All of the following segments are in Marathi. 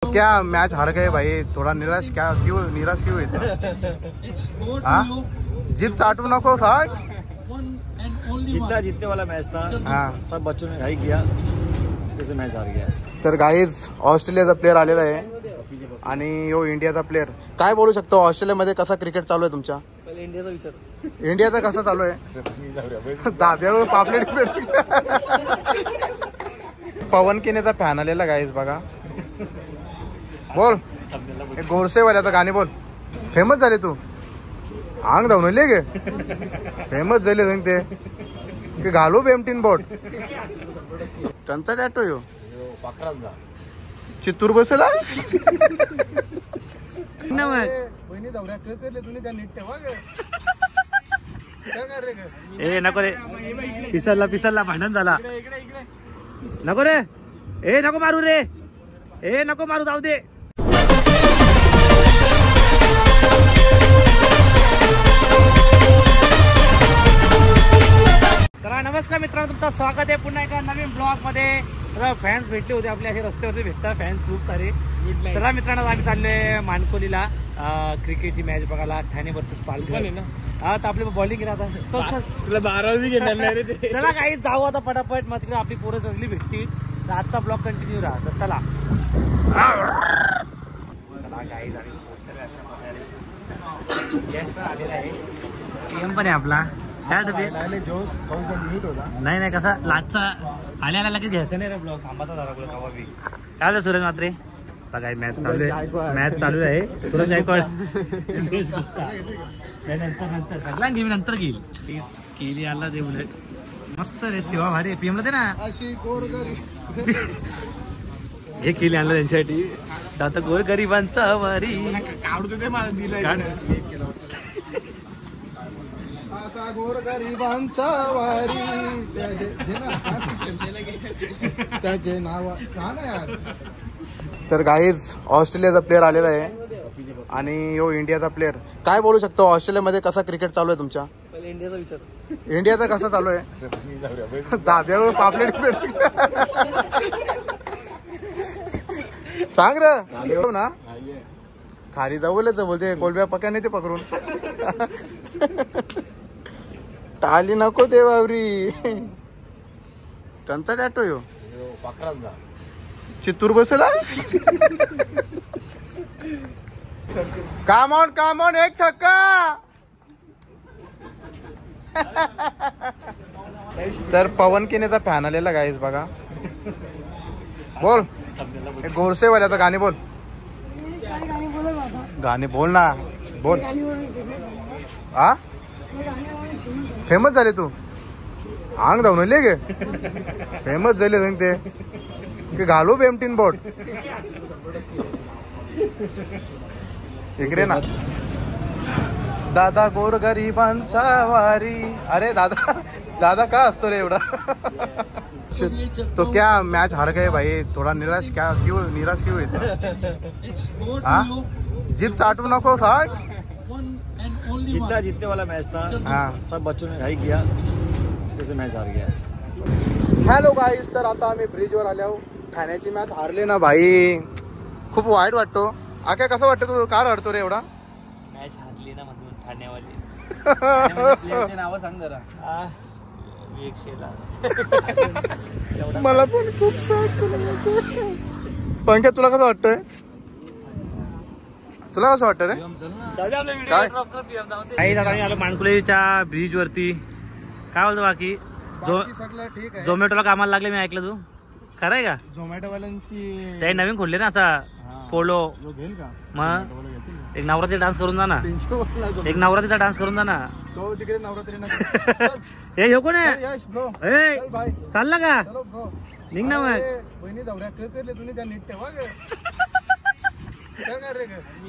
क्या मैच हार गए भाई, थोड़ा निराश क्यों हुई था? हाँ जीत चाटू नको सांग, जीतने वाला मैच था। हाँ सब बच्चों ने हाई किया, इससे मैच हार गया। तर गाईज ऑस्ट्रेलियाचा प्लेअर आलेला आहे आणि यो इंडियाचा प्लेअर. काय बोलू शकतो ऑस्ट्रेलियामध्ये कसा क्रिकेट चालू आहे तुमच्या? पहिले इंडियाचा विचार. इंडियाचा कसं चालू आहे? दाब्यावर पापलेट पवन किनेचा फॅन आलेला गाईज बघा. बोल गोरसेवाल्याचं गाणे बोल. फेमस झाले तू, आंग धावून गे फेमस झाले सांगते की घालू बेमटीन बोट कंचा टॅटो यो चित्तूर बसेला. ए नको रे, पिसलला भांडण झाला. नको रे, ए नको मारू रे, ए नको मारू, जाऊ दे. चला नमस्कार मित्रांनो, तुमचं स्वागत आहे पुन्हा एका नवीन ब्लॉग मध्ये. फॅन्स भेटले होते आपल्या असे रस्त्यावरती भेटतात फॅन्स खूप सारे. चला मित्रांनो, आम्ही चाललोय मानकोलीला क्रिकेटची मॅच बघायला. ठाणे वर्सेस पालघर ना. आता आपली बॉलिंग राहता तुला 12वी घेणार नाही रे ते. चला काही जाऊ आता पटापट, मग तिकडे आपली पोरं सगळी भेटतील. तर आजचा ब्लॉग कंटिन्यू राहा. तर चला काही आलेला आहे पीएम पण आहे आपला. काय नाही कसा लाटचा आल्याला लगेच घ्यायचं नाही रे ब्लॉग. थांबाचा जरा बी. काय झालं सुरेश मात्रे? काय मॅच चालू आहे. सुरेश गायकवाड नंतर घेईल. प्लीज केली आला दे बुलेट. मस्त रे सेवा भारी. पीएमला दे ना. हे केली आणलं त्यांच्यासाठी. आता गोर गरिबांचा वारी गोरगरिबांचा वारी त्याचे नाव. तर गाईज ऑस्ट्रेलियाचा प्लेअर आलेला आहे आणि यो इंडियाचा प्लेअर. काय बोलू शकतो ऑस्ट्रेलियामध्ये कसा क्रिकेट चालू आहे तुमच्या? पहिले इंडियाचा विचार. इंडियाचा कसं चालू आहे? दाब्यावर पापलेट सांग र ना. खाली जाऊलच बोलते कोलब्या पक्याने ते पकडून टाली नको दे वावरी. कंचा टॅटो यो चित्तूर बसेला. काम ऑन एक छक्का. तर पवन किनेचा फॅन आलेला गाईज बघा. बोल गोरसेवाल्याचं गाणे बोल. गाणे बोल ना बोल. आ फेमस झाले तू, आंग धावून गे फेमस झाले सांगते की घालू बेमटीन बोट इकडे ना. दादा गोर गरिबांचा वारी. अरे दादा का असतो रे एवढा? तो क्या मैच हार गए भाई, थोड़ा निराश क्यों हुई था? हाँ जीत चाटू नको सांग. जीतने वाला मैच था. हाँ सब बच्चों ने हाई किया, इससे मैच हार गया. हॅलो गाईज, तर आता आम्ही ब्रिजवर आलो. ठाण्याची मॅच हारले ना भाई, खूप वाईट वाटतो. आका कसं वाटतं तू? का रडतो रे एवढा? मॅच हारली ना म्हणून ठाण्यावाले. प्लेयरचे नाव सांग जरा. मला पण खूप पंकज, तुला कसं वाटतंय? तुला कसं वाटतं रे? काय काही दादा आलो मानकुलेच्या ब्रिज वरती. काय बोलतो बाकी? सगळं ठीक आहे. झोमॅटोला कामाला लागले मी ऐकलं. तू खरं आहे का? झोमॅटो वाल्यांची ते नवीन खोलले ना असा पोलो. घेईल का मग एक नवरात्री डान्स करून जा ना. एक नवरात्रीचा डान्स करून जा ना. तो तिकडे नवरात्री हे हे कोण आहे? चालला का? निघ ना मग. बहिणी दौऱ्या करले तुम्ही त्या नीट ठेवा.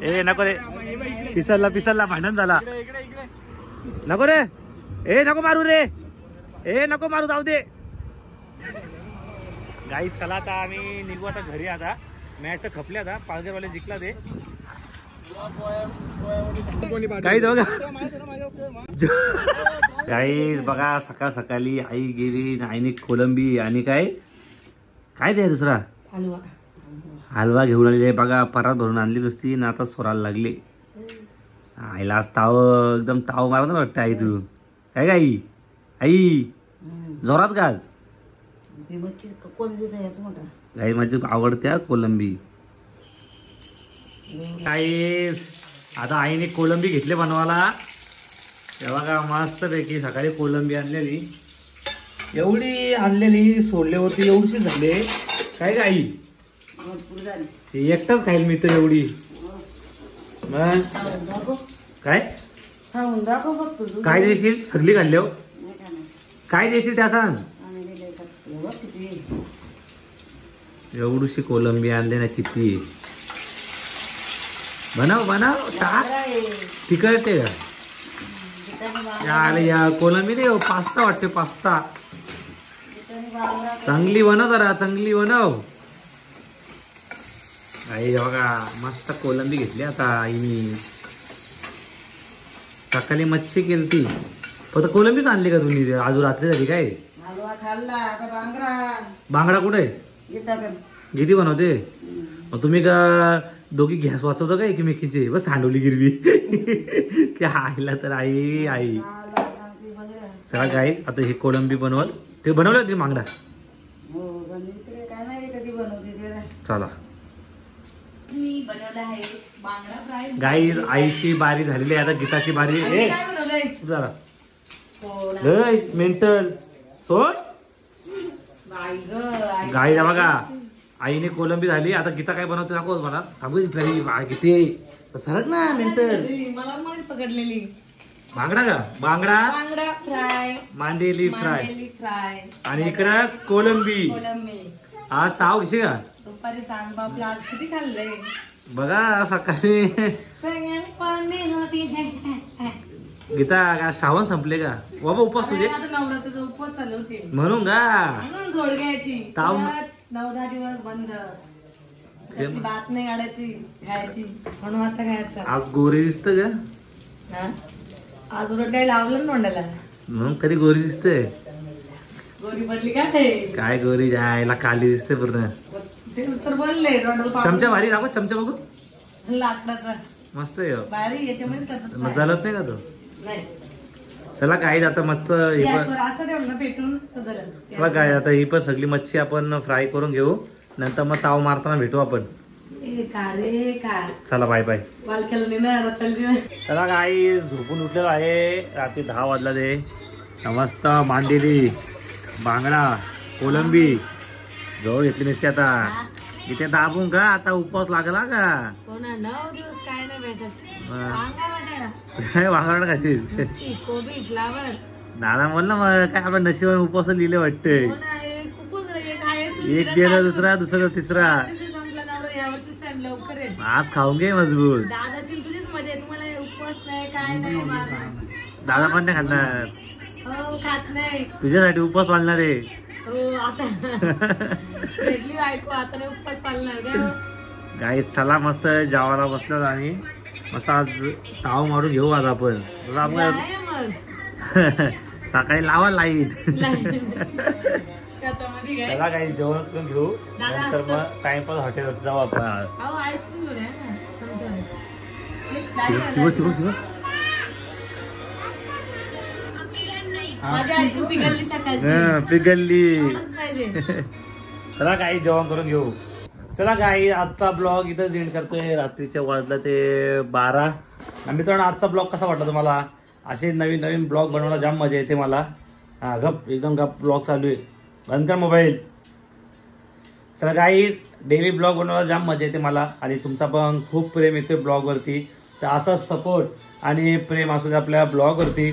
ए नको रे, पिसलला भांडण झाला. नको रे, ए नको मारू रे, ए नको मारू, जाऊ दे. गाई चला आता आम्ही निघू आता घरी. आता मॅच तर खपले. आता पालघरवाले जिंकला ते. काही बघा गाईज बघा, सकाळ सकाळी आई गेली. आईने कोलंबी आणि काय काय ते दुसरा हलवा घेऊन आलेले बघा, परात भरून आणली नुसती ना, आता सोरायला लागले. आईला आज ताव एकदम ताव मारत वाटतं. आई तू काय का आई? आई जोरात घाल. गाई माझी आवडत्या कोलंबी. काही आता आईने कोलंबी घेतले बनवायला. तेव्हा का मस्त पैकी सकाळी कोलंबी आणलेली, एवढी आणलेली सोडले होती, एवढीशी झाले काय का आई? ते एकटाच खाईल मी तर एवढी. मग काय काय देशील? सगळी खाल्ली हो. काय देशील त्या सांग. एवढीशी कोलंबी आणले ना, किती बनव बनव टाक. तिखट आहे का या कोलंबी रे? पास्ता वाटते, पास्ता. चांगली बनव जरा, चांगली बनव. आई बघा मस्त कोलंबी घेतली आता आईनी. सकाळी मच्छी केलती, फक्त कोलंबीच आणली का तुम्ही? आजू रात्री झाली काय? बांगडा कुठे किती बनवते? मग तुम्ही का दोघी गॅस वाचवता का एकमेकीचे? बस सांडवली गिरवी की आईला तर आई आई. चला काय आता हे कोलंबी बनवल. ते बनवलं होती बांगडा. चला गाई आईची बारी झालेली आहे, आता गीताची बारी. जरा मेंटल सोड. गाई बघा आईने कोलंबी झाली, आता गीता काय बनवते दाखवत मला. थांबू किती सरक ना मेंटल. पकडलेली बांगडा का? बांगडा फ्राय, मांदेली फ्राय. आणि इकडं कोलंबी. आज ताव कशी का? दुपारी तांदूळ आज किती खाल्लंय बघा सकाळी. गीता का श्रावण संपले का बाबा? उपास तुझे नवरात्राचा उपवास चालू होते म्हणून का? जोड घ्यायची ताव 9-10 दिवस बंद. बात नाही काढायची, खायची म्हणून आता खायचं. आज गोरी दिसत का? आज उलट काही लावलं ना तोंडाला म्हणून कधी गोरी दिसते. गोरी पडली काय? काय गोरी जायला काली दिसते पूर्ण. ते तर बोलले चमचा भारी दाखव, चमचा बघू. लाकडाचा मस्त आहे भारी. याच्यामध्ये मग चालत नाही का तो? नाही. चला काय आता मस्त असं ठेवलं पेटून. चला काय आता ही पण सगळी मच्छी आपण फ्राय करून घेऊ, नंतर मग ताव मारताना भेटू आपण. चला बाय बाय. चला काय झोपून उठलेलो आहे, रात्री 10 वाजला ते. मस्त मांदेली बांगडा कोलंबी जवळ घेतली नसते. आता इथे दाबून का आता उपवास लागला का? 9 दिवस काय नाही भेटत. काय वांगड खाशील? कोबी फ्लावर. दादा म्हणलं मग काय आपल्या नशिबाने उपवास लिहिले वाटते. एक गेला दुसरा, दुसरा तिसरा. आज खाऊन घे मजबूत. दादाची तुझीच मजा आहे. तुम्हाला उपवास नाही काय नाही. दादा पण नाही खाणार. हो खात नाही. तुझ्यासाठी उपवास पाळणार आहे. हो आता भेटली बायको, आता नाही उपवास पाळणार. गाई चला मस्त जेवायला बसलो आणि मस्त आज ताव मारून घेऊ. आज आपण सकाळी लावा लाईन. चला काही जेवण करून घेऊ, नंतर मग टाइमपास हॉटेलवर जाऊ आपण. पिघलली. चला काही जेवण करून घेऊ. चला काही आजचा ब्लॉग इथं एंड करतोय. रात्रीच्या वाजला ते 12. मित्रांनो आजचा ब्लॉग कसा वाटला तुम्हाला? असे नवीन नवीन ब्लॉग बनवायला जाम मजा येते मला. हा गप एकदम गप ब्लॉग चालू आहे. बंद कर मोबाईल. चला काही डेली ब्लॉग बनवायला जाम मजा येते मला, आणि तुमचा पण खूप प्रेम येते ब्लॉगवरती. तर असंच सपोर्ट आणि प्रेम असू दे आपल्या ब्लॉगवरती.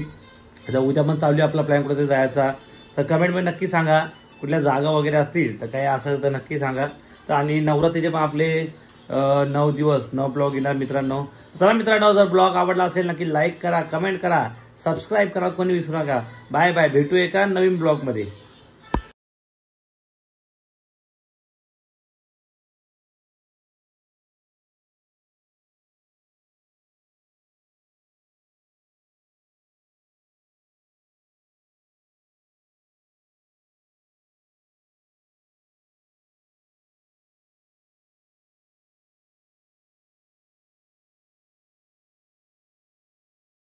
आता उद्या पण चालू आहे आपला प्लॅन कुठे जायचा. तर कमेंटमध्ये नक्की सांगा कुठल्या जागा वगैरे असतील तर काही असेल तर नक्की सांगा. तर आणि नवरात्रीचे पण आपले 9 दिवस 9 ब्लॉग येणार मित्रांनो. चला मित्रांनो जर ब्लॉग आवडला असेल नक्की लाईक करा, कमेंट करा, सबस्क्राईब करा, कोणी विसरू नका. Bye bye. भेटू एका नवीन ब्लॉगमध्ये.